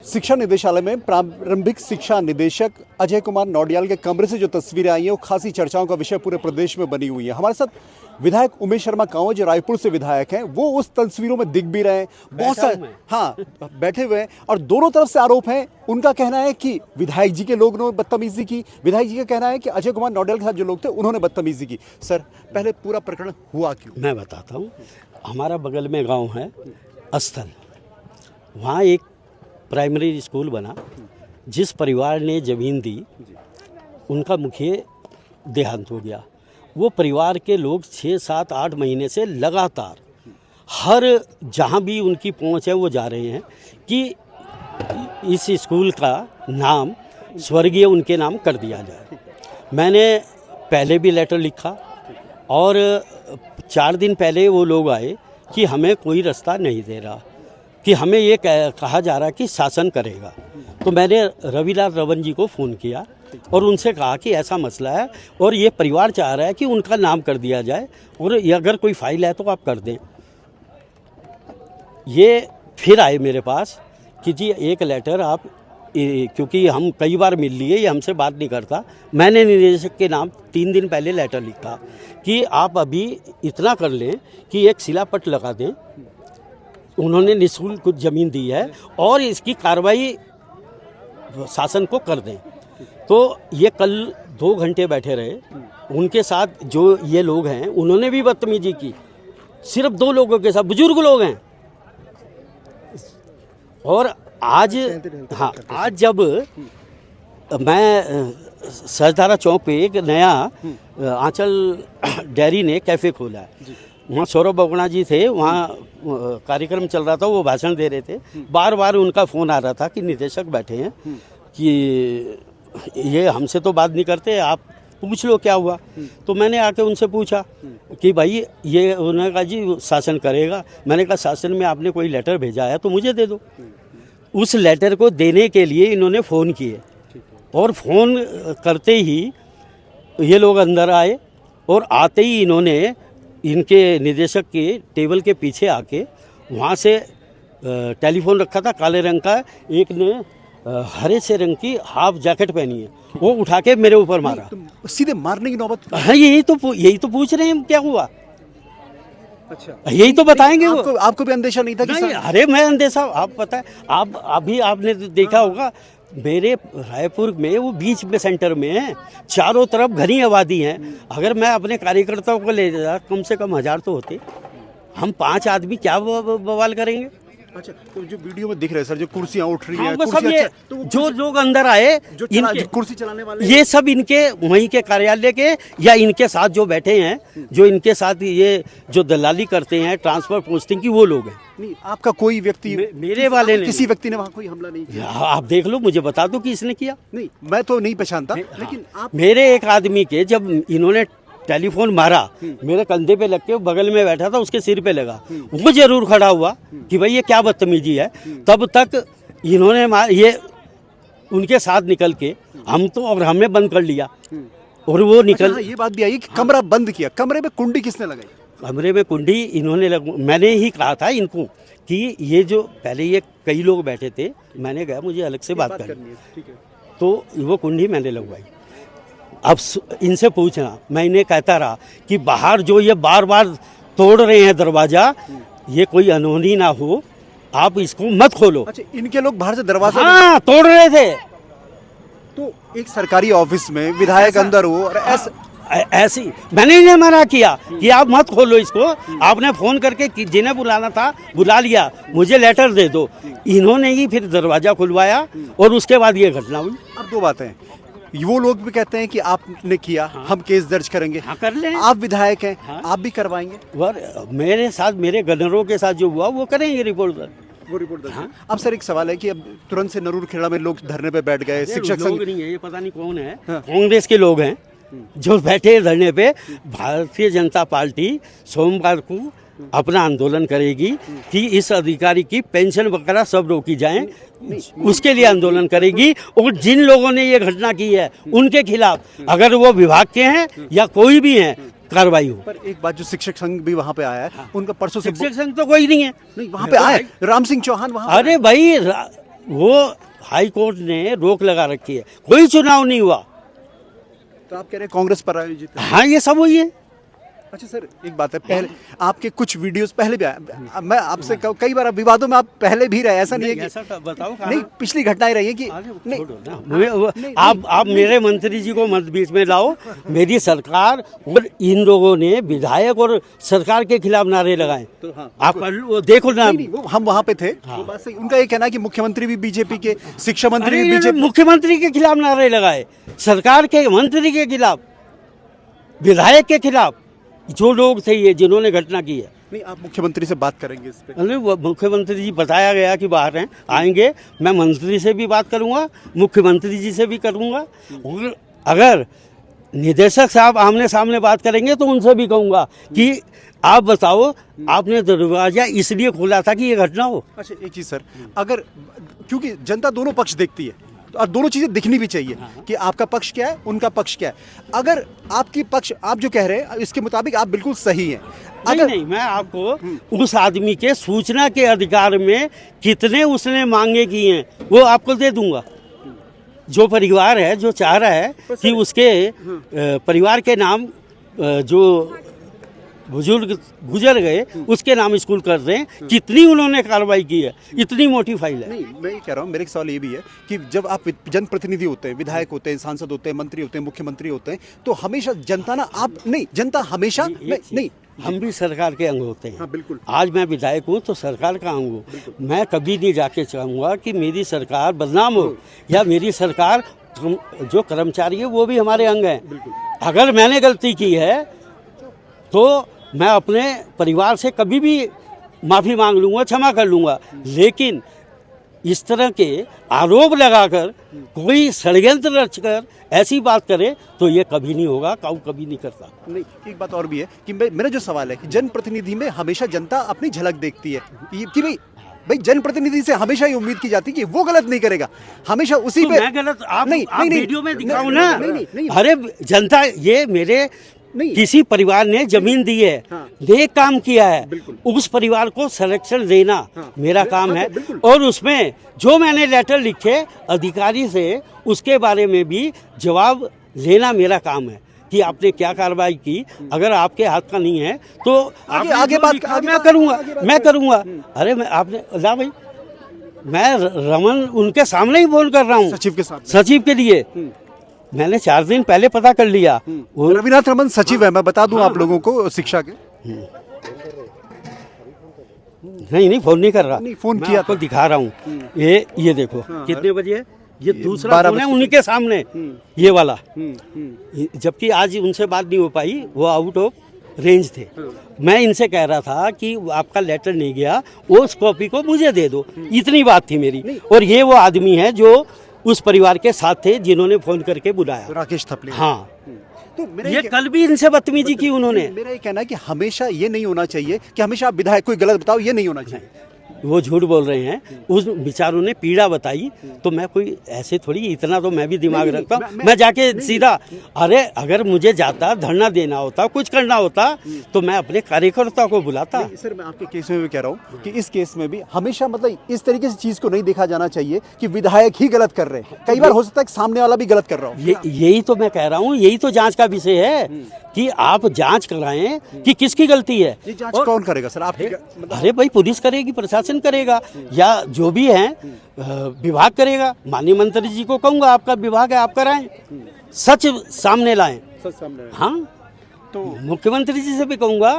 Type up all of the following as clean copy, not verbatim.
शिक्षा निदेशालय में प्रारंभिक शिक्षा निदेशक अजय कुमार नौडियाल के कमरे से जो तस्वीरें आई हैं वो खासी चर्चाओं का विषय पूरे प्रदेश में बनी हुई है। हमारे साथ विधायक उमेश शर्मा कांवड़ जो रायपुर से विधायक हैं, वो उस तस्वीरों में दिख भी रहे हैं, बहुत सारे बैठे हुए हैं और दोनों तरफ से आरोप हैं। उनका कहना है कि विधायक जी के लोग ने बदतमीजी की, विधायक जी का कहना है कि अजय कुमार नौडियाल के साथ जो लोग थे उन्होंने बदतमीजी की। सर, पहले पूरा प्रकरण हुआ क्यों? मैं बताता हूँ। हमारा बगल में गाँव है स्थल, वहाँ एक प्राइमरी स्कूल बना। जिस परिवार ने ज़मीन दी उनका मुखिया देहांत हो गया। वो परिवार के लोग 6, 7, 8 महीने से लगातार हर जहाँ भी उनकी पहुँच है वो जा रहे हैं कि इस स्कूल का नाम स्वर्गीय उनके नाम कर दिया जाए। मैंने पहले भी लेटर लिखा और 4 दिन पहले वो लोग आए कि हमें कोई रास्ता नहीं दे रहा, कि हमें ये कहा जा रहा कि शासन करेगा। तो मैंने रविलाल रवन जी को फ़ोन किया और उनसे कहा कि ऐसा मसला है और ये परिवार चाह रहा है कि उनका नाम कर दिया जाए और ये अगर कोई फाइल है तो आप कर दें। ये फिर आए मेरे पास कि जी एक लेटर आप, क्योंकि हम कई बार मिल लिए, ये हमसे बात नहीं करता। मैंने निदेशक के नाम 3 दिन पहले लेटर लिखा कि आप अभी इतना कर लें कि एक शिलापट लगा दें। उन्होंने निःशुल्क कुछ ज़मीन दी है और इसकी कार्रवाई शासन को कर दें। तो ये कल 2 घंटे बैठे रहे। उनके साथ जो ये लोग हैं उन्होंने भी बदतमीजी की। सिर्फ 2 लोगों के साथ, बुजुर्ग लोग हैं। और आज जब मैं सहजधारा चौक पे एक नया आंचल डेयरी ने कैफ़े खोला है, वहाँ सौरभ बगुणा जी थे, वहाँ कार्यक्रम चल रहा था, वो भाषण दे रहे थे। बार बार उनका फ़ोन आ रहा था कि निदेशक बैठे हैं कि ये हमसे तो बात नहीं करते, आप पूछ लो क्या हुआ। तो मैंने आके उनसे पूछा कि भाई ये, उन्होंने कहा जी शासन करेगा। मैंने कहा शासन में आपने कोई लेटर भेजा है तो मुझे दे दो। उस लेटर को देने के लिए इन्होंने फ़ोन किए और फ़ोन करते ही ये लोग अंदर आए और आते ही इन्होंने इनके निदेशक के टेबल के पीछे आके वहाँ से टेलीफोन रखा था काले रंग का, एक ने हरे से रंग की हाफ जैकेट पहनी है, वो उठा के मेरे ऊपर मारा। तो सीधे मारने की नौबत? हाँ, यही तो पूछ रहे हैं क्या हुआ। अच्छा, यही तो बताएंगे। आपको भी अंदेशा नहीं था कि नहीं, अरे मैं अंदेशा, आप पता है, आप अभी आपने देखा होगा मेरे रायपुर में वो बीच में सेंटर में है, चारों तरफ घनी आबादी है। अगर मैं अपने कार्यकर्ताओं को ले जा, कम से कम 1000 तो होते। हम 5 आदमी क्या बवाल करेंगे। अच्छा, तो जो वीडियो में दिख रहे हैं सर, जो कुर्सियां उठ रही हैं, सब ये तो जो लोग अंदर आए, जो कुर्सी चलाने वाले, ये सब इनके वहीं के कार्यालय के या इनके साथ जो बैठे हैं, जो इनके साथ ये जो दलाली करते हैं ट्रांसफर पोस्टिंग की, वो लोग हैं। नहीं, आपका कोई व्यक्ति, मेरे वाले ने, किसी व्यक्ति ने वहाँ कोई हमला नहीं किया? आप देख लो, मुझे बता दो कि इसने किया। नहीं, मैं तो नहीं पहचानता, लेकिन आप, मेरे एक आदमी के जब इन्होंने टेलीफोन मारा, मेरे कंधे पे लग के बगल में बैठा था, उसके सिर पे लगा, वो जरूर खड़ा हुआ कि भाई ये क्या बदतमीजी है। तब तक इन्होंने ये उनके साथ निकल के हम तो, और हमें बंद कर लिया और वो निकल। ये बात भी आई कि कमरा बंद किया, कमरे में कुंडी किसने लगाई? कमरे में कुंडी इन्होंने मैंने ही कहा था इनको कि ये जो पहले ये कई लोग बैठे थे, मैंने कहा मुझे अलग से बात करनी है, तो वो कुंडी मैंने लगवाई। अब इनसे पूछना, मैं इन्हें कहता रहा कि बाहर जो ये बार बार तोड़ रहे हैं दरवाजा, ये कोई अनहोनी ना हो, आप इसको मत खोलो। अच्छा, इनके लोग बाहर से दरवाजा तोड़ रहे थे। तो एक सरकारी ऑफिस में विधायक अंदर हो और ऐसी मैंने इन्हें मना किया कि आप मत खोलो इसको। आपने फ़ोन करके जिन्हें बुलाना था बुला लिया, मुझे लेटर दे दो। इन्होंने ही फिर दरवाजा खुलवाया और उसके बाद ये घटना हुई। अब 2 बातें, वो लोग भी कहते हैं कि आपने किया, हम केस दर्ज करेंगे। कर लें, आप विधायक हैं, आप भी करवाएंगे। और मेरे साथ, मेरे गनरों के साथ जो हुआ वो करेंगे रिपोर्ट दर्ज। वो रिपोर्ट दर्ज। अब सर एक सवाल है कि अब तुरंत से नरूर खेड़ा में लोग धरने पे बैठ गए, शिक्षक लोग नहीं है, ये पता नहीं कौन है, कांग्रेस के लोग हैं जो बैठे धरने पे। भारतीय जनता पार्टी सोमवार को अपना आंदोलन करेगी कि इस अधिकारी की पेंशन वगैरह सब रोकी जाए, उसके लिए आंदोलन करेगी। और जिन लोगों ने ये घटना की है उनके खिलाफ, अगर वो विभाग के हैं या कोई भी हैं, कार्रवाई हो। पर एक बात, जो शिक्षक संघ भी वहाँ पे आया है, उनका परसों से, शिक्षक संघ तो कोई नहीं है, नहीं वहाँ पे आए, राम सिंह चौहान वहाँ। अरे भाई वो हाई कोर्ट ने रोक लगा रखी है, कोई चुनाव नहीं हुआ। तो आप कह रहे हैं कांग्रेस पर आयोजित है? हाँ, ये सब हुई है। अच्छा सर, एक बात है, पहले आपके कुछ वीडियोस पहले भी मैं आपसे कई बार विवादों में आप पहले भी रहे, ऐसा नहीं है कि ऐसा बताओ नहीं, पिछली घटनाएं रही है कि नहीं, छोड़ो ना, आप मेरे मंत्री जी को मत बीच में लाओ। मेरी सरकार और इन लोगों ने विधायक और सरकार के खिलाफ नारे लगाए, तो हाँ, आप वो देखो ना। नहीं, वो हम वहाँ पे थे, वो बात सही। उनका ये कहना है कि मुख्यमंत्री भी बीजेपी के, शिक्षा मंत्री भी अरे बीजेपी, मुख्यमंत्री के खिलाफ नारे लगाए, सरकार के मंत्री के खिलाफ, विधायक के खिलाफ, जो लोग थे ये जिन्होंने घटना की है। नहीं, आप मुख्यमंत्री से बात करेंगे इस पे? अरे वो मुख्यमंत्री जी बताया गया कि बाहर हैं, आएंगे, मैं मंत्री से भी बात करूंगा, मुख्यमंत्री जी से भी करूंगा, और अगर निदेशक साहब आमने सामने बात करेंगे तो उनसे भी कहूंगा कि आप बताओ, आपने दरवाजा इसलिए खोला था कि ये घटना हो। अच्छा, एक चीज सर, अगर क्योंकि जनता दोनों पक्ष देखती है और दोनों चीजें दिखनी भी चाहिए कि आपका पक्ष क्या है, उनका पक्ष क्या है। अगर आपकी पक्ष, आप जो कह रहे हैं इसके मुताबिक आप बिल्कुल सही हैं। नहीं, मैं आपको उस आदमी के सूचना के अधिकार में कितने उसने मांगे की हैं वो आपको दे दूंगा। जो परिवार है जो चाह रहा है कि उसके परिवार के नाम जो बुजुर्ग गुजर गए उसके नाम स्कूल कर दें, कितनी उन्होंने कार्रवाई की है, इतनी मोटी फाइल है। नहीं, मैं ये कह रहा हूँ, मेरे सवाल ये भी है कि जब आप जनप्रतिनिधि होते हैं, विधायक होते हैं, सांसद होते हैं, मंत्री होते हैं, मुख्यमंत्री होते हैं, तो हमेशा जनता ना, आप नहीं, जनता हमेशा नहीं, हम भी सरकार के अंग होते हैं। हाँ, बिल्कुल। आज मैं विधायक हूँ तो सरकार का अंग हूँ। मैं कभी नहीं जाके चाहूँगा कि मेरी सरकार बदनाम हो या मेरी सरकार, जो कर्मचारी है वो भी हमारे अंग हैं। अगर मैंने गलती की है तो मैं अपने परिवार से कभी भी माफ़ी मांग लूँगा, क्षमा कर लूँगा, लेकिन इस तरह के आरोप लगाकर कोई षड्यंत्र रचकर ऐसी बात करे तो ये कभी नहीं होगा, कभी नहीं करता। नहीं, एक बात और भी है कि मेरा जो सवाल है कि जनप्रतिनिधि में हमेशा जनता अपनी झलक देखती है कि भाई जनप्रतिनिधि से हमेशा ये उम्मीद की जाती है कि वो गलत नहीं करेगा, हमें उसी तो पे मैं गलत आप नहीं, वीडियो में दिखाऊं ना। नहीं, अरे जनता, ये मेरे किसी परिवार ने जमीन दी है, नेक काम किया है, उस परिवार को संरक्षण देना मेरा काम है। और उसमें जो मैंने लेटर लिखे अधिकारी से, उसके बारे में भी जवाब लेना मेरा काम है कि आपने क्या कार्रवाई की। अगर आपके हाथ का नहीं है तो आगे बात मैं करूंगा। अरे मैं आपने ला भाई, मैं रमन उनके सामने ही फोन कर रहा हूँ, सचिव के साथ, सचिव के लिए मैंने 4 दिन पहले पता कर लिया। वो रविनाथ रमन सचिव है, मैं बता दूं आप लोगों को, शिक्षा के। नहीं, फोन नहीं कर रहा, नहीं, फोन मैं किया आपको दिखा रहा हूँ। ये देखो कितने बजे है, ये दूसरा फोन है उन्हीं के सामने, ये वाला। जबकि आज उनसे बात नहीं हो पाई, वो आउट ऑफ रेंज थे। मैं इनसे कह रहा था कि आपका लेटर नहीं गया, उस कॉपी को मुझे दे दो, इतनी बात थी मेरी। और ये वो आदमी है जो उस परिवार के साथ थे जिन्होंने फोन करके बुलाया, राकेश थपलियाल। हाँ, तो ये कल भी इनसे बदतमीजी की उन्होंने। मेरा ये कहना है कि हमेशा ये नहीं होना चाहिए कि हमेशा आप विधायक कोई गलत बताओ, ये नहीं होना चाहिए। वो झूठ बोल रहे हैं, उस बेचारों ने पीड़ा बताई, तो मैं कोई ऐसे थोड़ी, इतना तो मैं भी दिमाग रखता हूँ। मैं जाके सीधा, अरे अगर मुझे जाता धरना देना होता, कुछ करना होता, तो मैं अपने कार्यकर्ता को बुलाता। सर, मैं आपके केस में भी कह रहा हूँ कि इस केस में भी हमेशा मतलब इस तरीके से चीज को नहीं देखा जाना चाहिए कि विधायक ही गलत कर रहे हैं। कई बार हो सकता है कि सामने वाला भी गलत कर रहा हो। यही तो मैं कह रहा हूँ, यही तो जांच का विषय है कि आप जांच कराएं कि किसकी गलती है। ये जांच कौन करेगा सर? आप अरे भाई, पुलिस करेगी, प्रशासन करेगा, या जो भी है विभाग करेगा। माननीय मंत्री जी को कहूंगा, आपका विभाग है, आप कराएं, सच सामने लाएं। हाँ, तो मुख्यमंत्री जी से भी कहूंगा,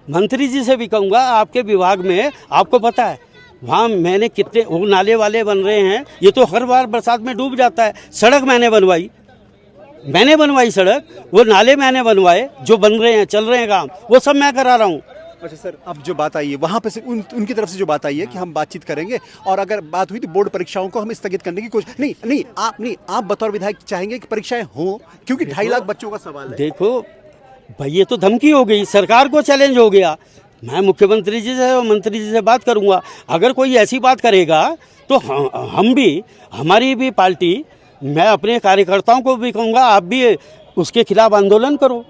मंत्री जी से भी कहूंगा, आपके विभाग में आपको पता है वहाँ मैंने कितने वो नाले वाले बन रहे हैं, ये तो हर बार बरसात में डूब जाता है। सड़क मैंने बनवाई सड़क, वो नाले मैंने बनवाए, जो बन रहे हैं, चल रहे हैं काम, वो सब मैं करा रहा हूँ। अच्छा सर, अब जो बात आई है वहाँ पे से उनकी तरफ से जो बात आई है कि हम बातचीत करेंगे, और अगर बात हुई तो बोर्ड परीक्षाओं को हम स्थगित करने की कोशिश नहीं, आप बतौर विधायक चाहेंगे कि परीक्षाएं हो, क्योंकि 2.5 लाख बच्चों का सवाल है। देखो भाई, ये तो धमकी हो गई, सरकार को चैलेंज हो गया। मैं मुख्यमंत्री जी से और मंत्री जी से बात करूंगा। अगर कोई ऐसी बात करेगा तो हम भी, हमारी भी पार्टी, मैं अपने कार्यकर्ताओं को भी कहूँगा, आप भी उसके खिलाफ आंदोलन करो।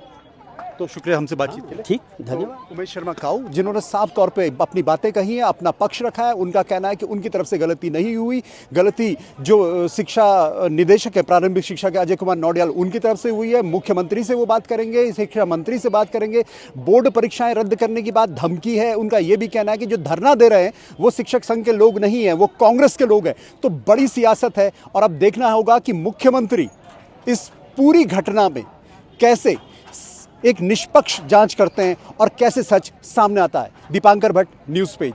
तो शुक्रिया हमसे बातचीत के लिए। ठीक, धन्यवाद। उमेश शर्मा काऊ जिन्होंने साफ तौर पे अपनी बातें कही हैं, अपना पक्ष रखा है। उनका कहना है कि उनकी तरफ से गलती नहीं हुई, गलती जो शिक्षा निदेशक है प्रारंभिक शिक्षा के अजय कुमार नौडियाल उनकी तरफ से हुई है। मुख्यमंत्री से वो बात करेंगे, शिक्षा मंत्री से बात करेंगे। बोर्ड परीक्षाएं रद्द करने की बात धमकी है। उनका ये भी कहना है कि जो धरना दे रहे हैं वो शिक्षक संघ के लोग नहीं है, वो कांग्रेस के लोग हैं। तो बड़ी सियासत है और अब देखना होगा कि मुख्यमंत्री इस पूरी घटना में कैसे एक निष्पक्ष जांच करते हैं और कैसे सच सामने आता है। Dipankar Bhatt, news page.